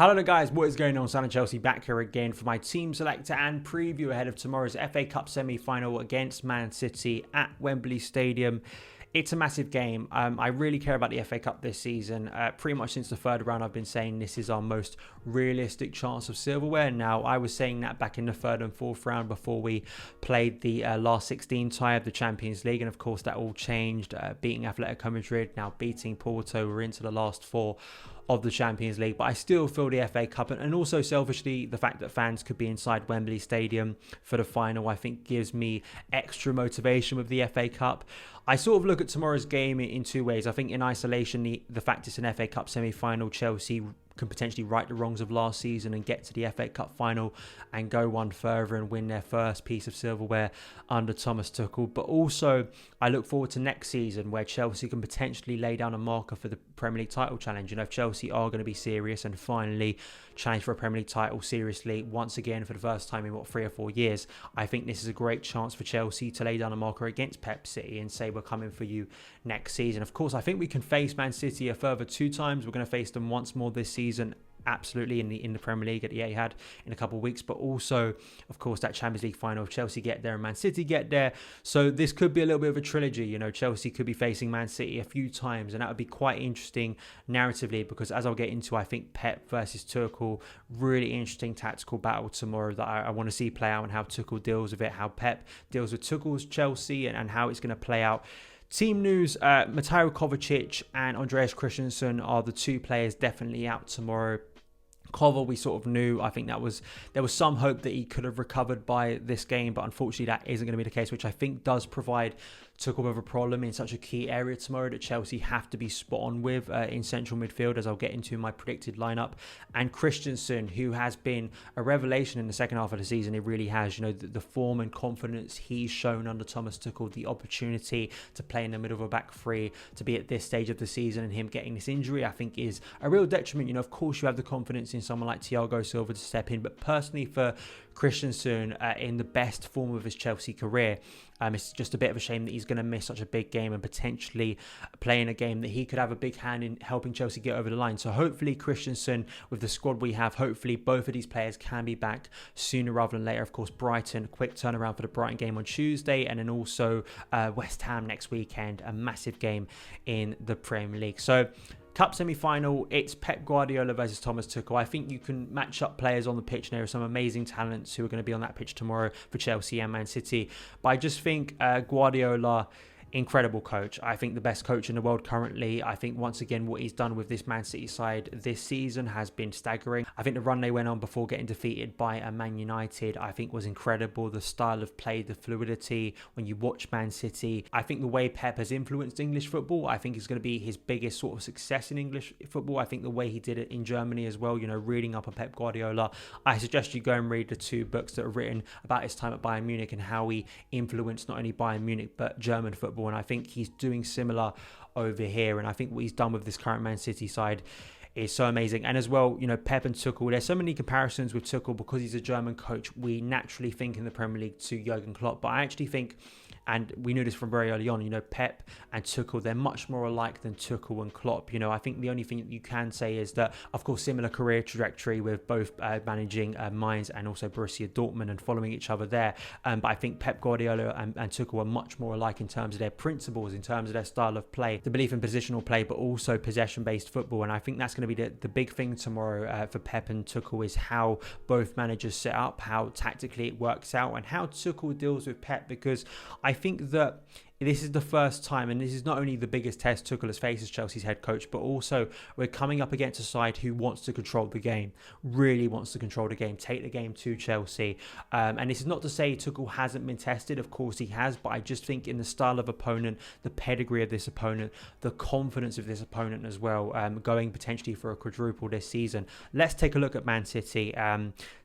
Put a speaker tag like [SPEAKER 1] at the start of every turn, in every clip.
[SPEAKER 1] Hello there guys, what is going on? SonOfChelsea back here again for my team selector and preview ahead of tomorrow's FA Cup semi-final against Man City at Wembley Stadium. It's a massive game. I really care about the FA Cup this season. Pretty much since the third round, I've been saying this is our most realistic chance of silverware. Now, I was saying that back in the third and fourth round before we played the last 16 tie of the Champions League. And of course, that all changed. Beating Atletico Madrid, now beating Porto. We're into the last four of the Champions League, but I still feel the FA Cup and also selfishly the fact that fans could be inside Wembley Stadium for the final, I think gives me extra motivation with the FA Cup. I sort of look at tomorrow's game in two ways. I think in isolation, the fact it's an FA Cup semi-final, Chelsea can potentially right the wrongs of last season and get to the FA Cup final and go one further and win their first piece of silverware under Thomas Tuchel. But also, I look forward to next season where Chelsea can potentially lay down a marker for the Premier League title challenge. You know, if Chelsea are going to be serious and finally challenge for a Premier League title seriously once again for the first time in 3 or 4 years, I think this is a great chance for Chelsea to lay down a marker against Pep City and say we're coming for you next season. Of course, I think we can face Man City a further 2 times. We're going to face them once more this season, absolutely, in the Premier League at the Etihad in a couple of weeks, but also of course that Champions League final if Chelsea get there and Man City get there. So this could be a little bit of a trilogy. You know, Chelsea could be facing Man City a few times, and that would be quite interesting narratively, because as I'll get into, I think Pep versus Tuchel, really interesting tactical battle tomorrow that I want to see play out, and how Tuchel deals with it, how Pep deals with Tuchel's Chelsea, and how it's going to play out. Team news, Mateo Kovacic and Andreas Christensen are the 2 players definitely out tomorrow. Kova, we sort of knew. I think there was some hope that he could have recovered by this game, but unfortunately that isn't going to be the case, which I think does provide Tuchel with a problem in such a key area tomorrow that Chelsea have to be spot on with in central midfield, as I'll get into my predicted lineup. And Christensen, who has been a revelation in the second half of the season, it really has. You know, the form and confidence he's shown under Thomas Tuchel, the opportunity to play in the middle of a back three, to be at this stage of the season, and him getting this injury, I think is a real detriment. You know, of course you have the confidence in someone like Thiago Silva to step in, but personally for Christensen, in the best form of his Chelsea career, it's just a bit of a shame that he's going to miss such a big game and potentially play in a game that he could have a big hand in helping Chelsea get over the line. So hopefully Christensen, with the squad we have, hopefully both of these players can be back sooner rather than later. Of course, Brighton, quick turnaround for the Brighton game on Tuesday, and then also West Ham next weekend, a massive game in the Premier League. So Cup semi-final, it's Pep Guardiola versus Thomas Tuchel. I think you can match up players on the pitch, and there are some amazing talents who are going to be on that pitch tomorrow for Chelsea and Man City. But I just think Guardiola, incredible coach. I think the best coach in the world currently. I think once again what he's done with this Man City side this season has been staggering. I think the run they went on before getting defeated by Man United, I think was incredible. The style of play, the fluidity when you watch Man City. I think the way Pep has influenced English football, I think is going to be his biggest sort of success in English football. I think the way he did it in Germany as well, you know, reading up on Pep Guardiola. I suggest you go and read the 2 books that are written about his time at Bayern Munich and how he influenced not only Bayern Munich but German football. And I think he's doing similar over here, and I think what he's done with this current Man City side is so amazing. And as well, you know, Pep and Tuchel, there's so many comparisons with Tuchel because he's a German coach. We naturally think in the Premier League to Jurgen Klopp, but I actually think, and we knew this from very early on, you know, Pep and Tuchel, they're much more alike than Tuchel and Klopp. You know, I think the only thing that you can say is that, of course, similar career trajectory with both managing Mainz and also Borussia Dortmund and following each other there. But I think Pep Guardiola and Tuchel are much more alike in terms of their principles, in terms of their style of play, the belief in positional play, but also possession-based football. And I think that's going to be the big thing tomorrow for Pep and Tuchel, is how both managers set up, how tactically it works out, and how Tuchel deals with Pep, because I think that this is the first time, and this is not only the biggest test Tuchel has faced as Chelsea's head coach, but also we're coming up against a side who wants to control the game, really wants to control the game, take the game to Chelsea. And this is not to say Tuchel hasn't been tested, of course he has, but I just think in the style of opponent, the pedigree of this opponent, the confidence of this opponent as well, going potentially for a quadruple this season. Let's take a look at Man City,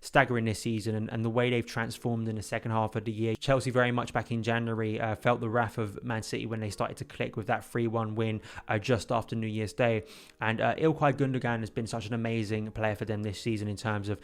[SPEAKER 1] staggering this season and the way they've transformed in the second half of the year. Chelsea very much back in January felt the wrath of of Man City when they started to click with that 3-1 win just after New Year's Day. And Ilkay Gundogan has been such an amazing player for them this season in terms of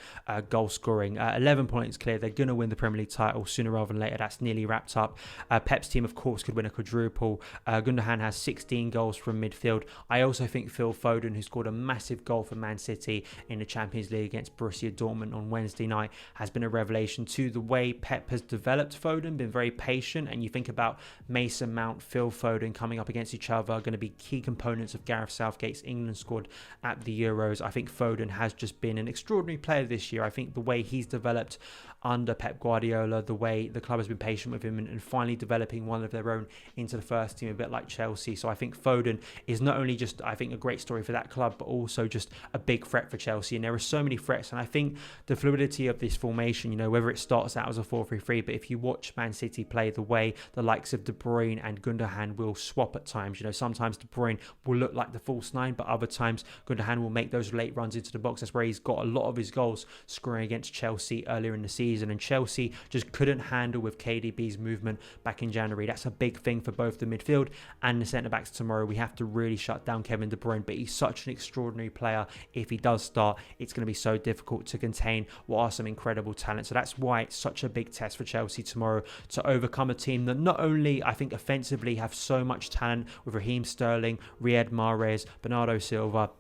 [SPEAKER 1] goal scoring. 11 points clear. They're going to win the Premier League title sooner rather than later. That's nearly wrapped up. Pep's team, of course, could win a quadruple. Gundogan has 16 goals from midfield. I also think Phil Foden, who scored a massive goal for Man City in the Champions League against Borussia Dortmund on Wednesday night, has been a revelation too. The way Pep has developed Foden, been very patient, and you think about Mason Mount, Phil Foden coming up against each other, going to be key components of Gareth Southgate's England squad at the Euros. I think Foden has just been an extraordinary player this year. I think the way he's developed under Pep Guardiola, the way the club has been patient with him and finally developing one of their own into the first team, a bit like Chelsea. So I think Foden is not only just, I think, a great story for that club, but also just a big threat for Chelsea. And there are so many threats. And I think the fluidity of this formation, you know, whether it starts out as a 4-3-3, but if you watch Man City play, the way the likes of De Bruyne and Gundogan will swap at times, you know, sometimes De Bruyne will look like the false nine, but other times Gundogan will make those late runs into the box. That's where he's got a lot of his goals scoring against Chelsea earlier in the season. And Chelsea just couldn't handle with KDB's movement back in January. That's a big thing for both the midfield and the centre-backs tomorrow. We have to really shut down Kevin De Bruyne, but he's such an extraordinary player. If he does start, it's going to be so difficult to contain what are some incredible talent. So that's why it's such a big test for Chelsea tomorrow, to overcome a team that not only, I think, offensively have so much talent with Raheem Sterling, Riyad Mahrez, Bernardo Silva,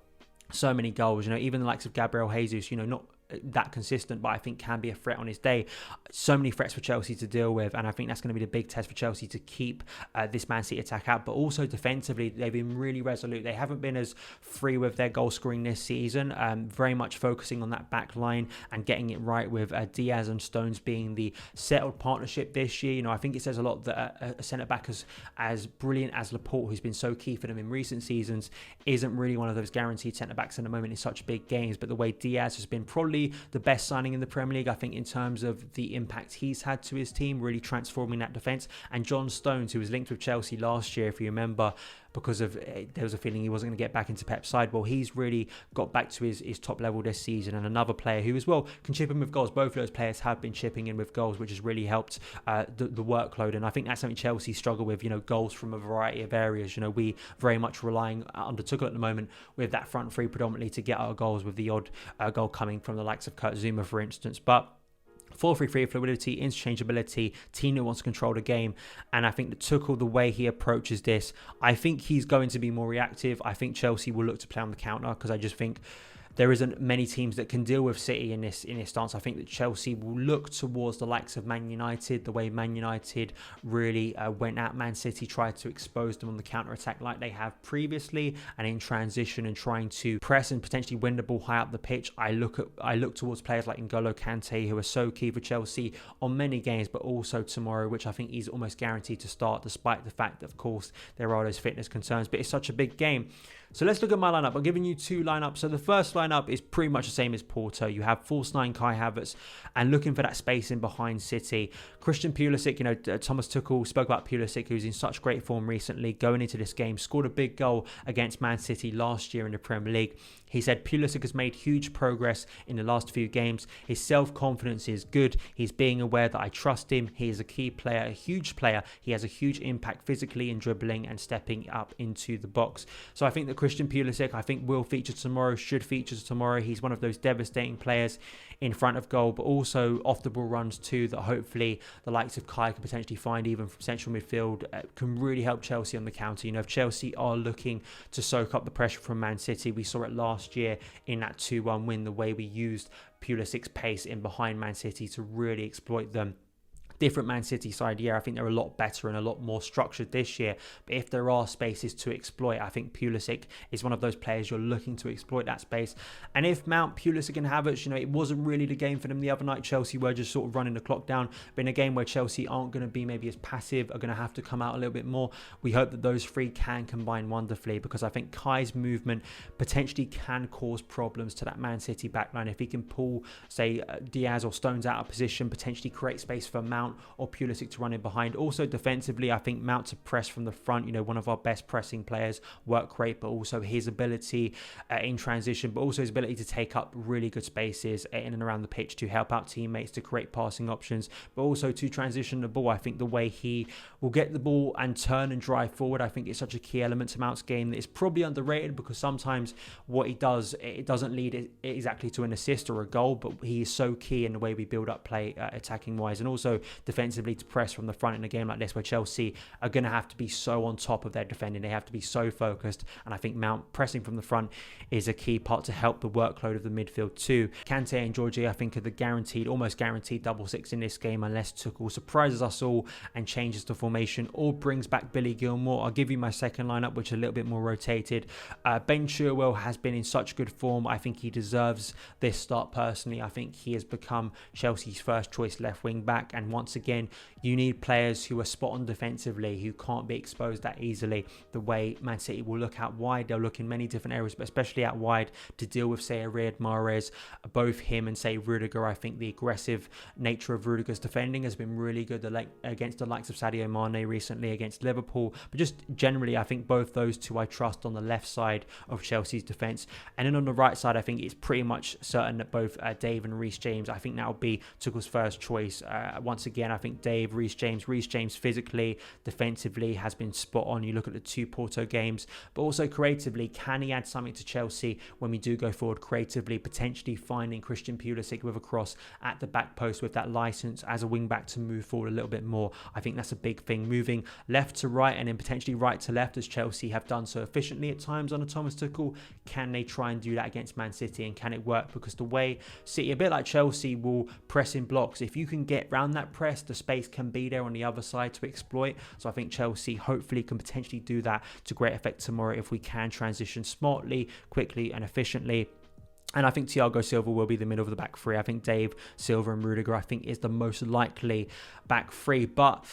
[SPEAKER 1] so many goals, you know, even the likes of Gabriel Jesus, you know, not that consistent, but I think can be a threat on his day. So many threats for Chelsea to deal with, and I think that's going to be the big test for Chelsea to keep this Man City attack out. But also defensively, they've been really resolute. They haven't been as free with their goal scoring this season, very much focusing on that back line and getting it right, with Diaz and Stones being the settled partnership this year. You know, I think it says a lot that a centre-back as brilliant as Laporte, who's been so key for them in recent seasons, isn't really one of those guaranteed centre-backs at the moment in such big games. But the way Diaz has been probably the best signing in the Premier League, I think, in terms of the impact he's had to his team, really transforming that defence. And John Stones, who was linked with Chelsea last year, if you remember, because of there was a feeling he wasn't going to get back into Pep's side. Well, he's really got back to his top level this season. And another player who as well can chip in with goals. Both of those players have been chipping in with goals, which has really helped the workload. And I think that's something Chelsea struggle with, you know, goals from a variety of areas. You know, we very much relying under Tuchel at the moment with that front three predominantly to get our goals, with the odd goal coming from the likes of Kurt Zouma, for instance. But 4-3-3, fluidity, interchangeability, team that wants to control the game. And I think that Tuchel, the way he approaches this, I think he's going to be more reactive. I think Chelsea will look to play on the counter, because I just think there isn't many teams that can deal with City in this stance. I think that Chelsea will look towards the likes of Man United, the way Man United really went at Man City, tried to expose them on the counter-attack like they have previously, and in transition and trying to press and potentially win the ball high up the pitch. I look towards players like N'Golo Kante, who are so key for Chelsea on many games, but also tomorrow, which I think he's almost guaranteed to start, despite the fact that, of course, there are those fitness concerns. But it's such a big game. So let's look at my lineup. I'm giving you two lineups. So the first lineup is pretty much the same as Porto. You have false nine Kai Havertz, and looking for that space in behind City. Christian Pulisic, you know, Thomas Tuchel spoke about Pulisic, who's in such great form recently going into this game. Scored a big goal against Man City last year in the Premier League. He said Pulisic has made huge progress in the last few games. His self-confidence is good. He's being aware that I trust him. He is a key player, a huge player. He has a huge impact physically in dribbling and stepping up into the box. So I think that Christian Pulisic, I think, will feature tomorrow, should feature tomorrow. He's one of those devastating players in front of goal, but also off the ball runs too, that hopefully the likes of Kai can potentially find even from central midfield, can really help Chelsea on the counter. You know, if Chelsea are looking to soak up the pressure from Man City, we saw it last year in that 2-1 win, the way we used Pulisic's pace in behind Man City to really exploit them. Different Man City side, yeah, I think they're a lot better and a lot more structured this year. But if there are spaces to exploit, I think Pulisic is one of those players you're looking to exploit that space. And if Mount, Pulisic and Havertz, you know, it wasn't really the game for them the other night. Chelsea were just sort of running the clock down. But in a game where Chelsea aren't going to be maybe as passive, are going to have to come out a little bit more, we hope that those three can combine wonderfully, because I think Kai's movement potentially can cause problems to that Man City backline. If he can pull, say, Diaz or Stones out of position, potentially create space for Mount Mount or Pulisic to run in behind. Also defensively, I think Mount to press from the front, one of our best pressing players, work rate, but also his ability in transition, but also his ability to take up really good spaces in and around the pitch to help out teammates, to create passing options, but also to transition the ball. I think the way he will get the ball and turn and drive forward, I think it's such a key element to Mount's game that is probably underrated, because sometimes what he does, it doesn't lead exactly to an assist or a goal, but he is so key in the way we build up play attacking wise, and also defensively to press from the front in a game like this where Chelsea are going to have to be so on top of their defending. They have to be so focused, and I think Mount pressing from the front is a key part to help the workload of the midfield too. Kante and Georgie, I think, are the almost guaranteed double six in this game, unless Tuchel surprises us all and changes the formation or brings back Billy Gilmour. I'll give you my second lineup, which is a little bit more rotated. Ben Chilwell has been in such good form. I think he deserves this start personally. I think he has become Chelsea's first choice left wing back, and once again, you need players who are spot on defensively, who can't be exposed that easily. The way Man City will look out wide, they'll look in many different areas, but especially out wide to deal with, say, a Riyad Mahrez, both him and, say, Rudiger. I think the aggressive nature of Rudiger's defending has been really good against the likes of Sadio Mane recently against Liverpool, but just generally, I think both those two I trust on the left side of Chelsea's defence. And then on the right side, I think it's pretty much certain that both Dave and Reece James, I think that will be Tuchel's first choice. Once again, I think Dave, Reece James physically, defensively has been spot on. You look at the two Porto games, but also creatively, can he add something to Chelsea when we do go forward creatively, potentially finding Christian Pulisic with a cross at the back post with that license as a wing back to move forward a little bit more. I think that's a big thing, moving left to right and then potentially right to left, as Chelsea have done so efficiently at times under Thomas Tuchel. Can they try and do that against Man City, and can it work? Because the way City, a bit like Chelsea, will press in blocks, if you can get round that press, the space can be there on the other side to exploit. So I think Chelsea hopefully can potentially do that to great effect tomorrow if we can transition smartly, quickly and efficiently. And I think Thiago Silva will be the middle of the back three. I think Dave, Silva and Rudiger, I think, is the most likely back three. But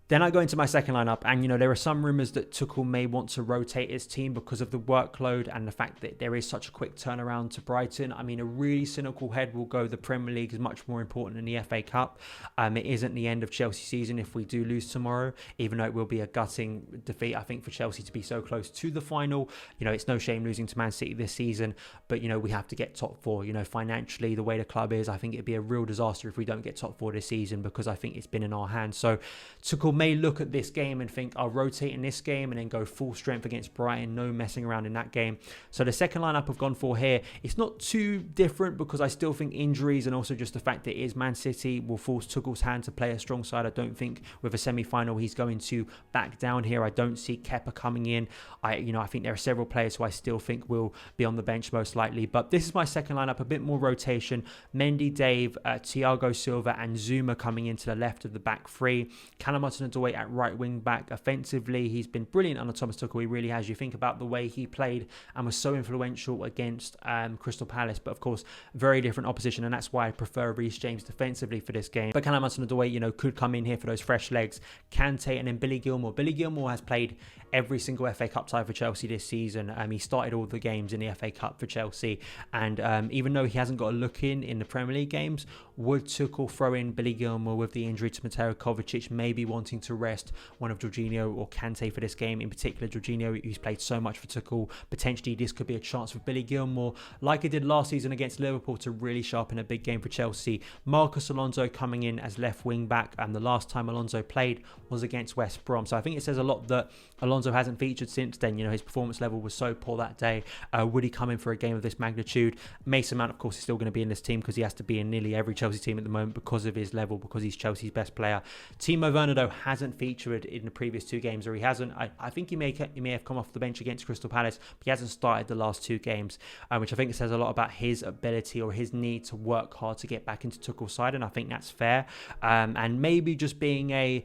[SPEAKER 1] then I go into my second lineup, and there are some rumours that Tuchel may want to rotate his team because of the workload and the fact that there is such a quick turnaround to Brighton. I mean, a really cynical head will go the Premier League is much more important than the FA Cup. It isn't the end of Chelsea season if we do lose tomorrow, even though it will be a gutting defeat, I think, for Chelsea to be so close to the final. It's no shame losing to Man City this season, but we have to get top four. Financially, the way the club is, I think it'd be a real disaster if we don't get top four this season, because I think it's been in our hands. So Tuchel may look at this game and think, I'll rotate in this game and then go full strength against Brighton, no messing around in that game. So the second lineup I've gone for here, it's not too different, because I still think injuries and also just the fact that it is Man City will force Tuchel's hand to play a strong side. I don't think with a semi-final he's going to back down here. I don't see Kepa coming in. I think there are several players who I still think will be on the bench most likely, but this is my second lineup, a bit more rotation. Mendy, Dave, Thiago Silva and Zuma coming into the left of the back three. Callum Hudson-Odoi at right wing back. Offensively, he's been brilliant under Thomas Tuchel. He really has. You think about the way he played and was so influential against Crystal Palace, but of course very different opposition, and that's why I prefer Reece James defensively for this game. But Callum Hudson-Odoi, could come in here for those fresh legs. Kante and then Billy Gilmour. Billy Gilmour has played every single FA Cup tie for Chelsea this season. He started all the games in the FA Cup for Chelsea, and even though he hasn't got a look in the Premier League games, would Tuchel throw in Billy Gilmour with the injury to Mateo Kovacic, maybe wanting to rest one of Jorginho or Kante for this game? In particular, Jorginho, who's played so much for Tuchel. Potentially, this could be a chance for Billy Gilmour, like he did last season against Liverpool, to really sharpen a big game for Chelsea. Marcus Alonso coming in as left wing back, and the last time Alonso played was against West Brom. So I think it says a lot that Alonso hasn't featured since then. His performance level was so poor that day. Would he come in for a game of this magnitude? Mason Mount, of course, is still going to be in this team because he has to be in nearly every Chelsea team at the moment because of his level, because he's Chelsea's best player. Timo Werner, though, hasn't featured in the previous two games, or he hasn't. I think he may have come off the bench against Crystal Palace, but he hasn't started the last two games, which I think says a lot about his ability or his need to work hard to get back into Tuchel's side, and I think that's fair. And maybe just being a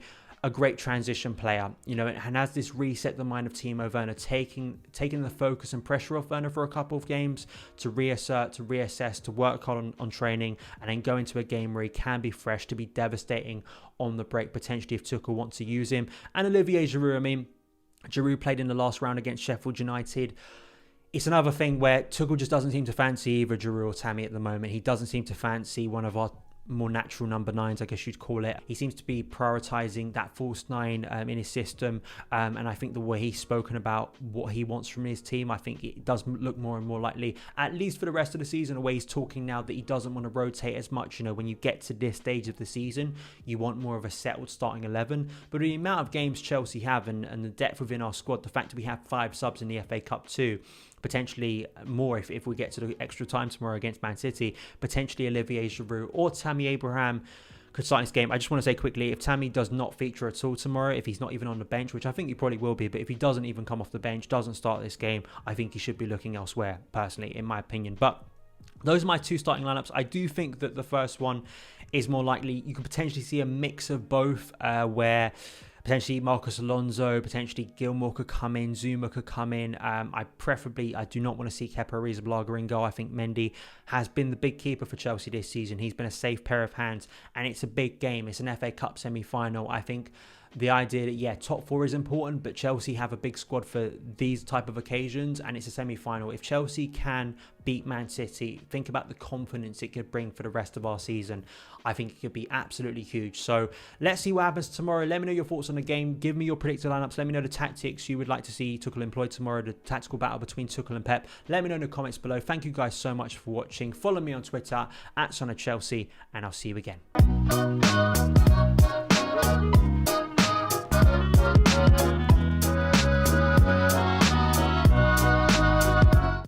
[SPEAKER 1] great transition player, and has this reset the mind of Timo Werner, taking the focus and pressure off Werner for a couple of games to reassert, to reassess, to work hard on training, and then go into a game where he can be fresh to be devastating on the break, potentially if Tuchel wants to use him. And Olivier Giroud, Giroud played in the last round against Sheffield United. It's another thing where Tuchel just doesn't seem to fancy either Giroud or Tammy at the moment. He doesn't seem to fancy one of our more natural number 9s, I guess you'd call it. He seems to be prioritising that false 9 in his system, and I think the way he's spoken about what he wants from his team, I think it does look more and more likely, at least for the rest of the season, the way he's talking now, that he doesn't want to rotate as much. You know, when you get to this stage of the season, you want more of a settled starting 11. But the amount of games Chelsea have and the depth within our squad, the fact that we have 5 subs in the FA Cup too, potentially more if we get to the extra time tomorrow against Man City, potentially Olivier Giroud or Tammy Abraham could start this game. I just want to say quickly, if Tammy does not feature at all tomorrow, if he's not even on the bench, which I think he probably will be, but if he doesn't even come off the bench, doesn't start this game, I think he should be looking elsewhere, personally, in my opinion. But those are my 2 starting lineups. I do think that the first one is more likely. You could potentially see a mix of both, where potentially Marcos Alonso, potentially Gilmour could come in, Zuma could come in. I do not want to see Kepa Arrizabalaga in goal. I think Mendy has been the big keeper for Chelsea this season. He's been a safe pair of hands, and it's a big game. It's an FA Cup semi-final. I think the idea that, yeah, top 4 is important, but Chelsea have a big squad for these type of occasions, and it's a semi-final. If Chelsea can beat Man City, think about the confidence it could bring for the rest of our season. I think it could be absolutely huge. So let's see what happens tomorrow. Let me know your thoughts on the game. Give me your predicted lineups. Let me know the tactics you would like to see Tuchel employed tomorrow, the tactical battle between Tuchel and Pep. Let me know in the comments below. Thank you guys so much for watching. Follow me on Twitter at SonOfChelsea, and I'll see you again.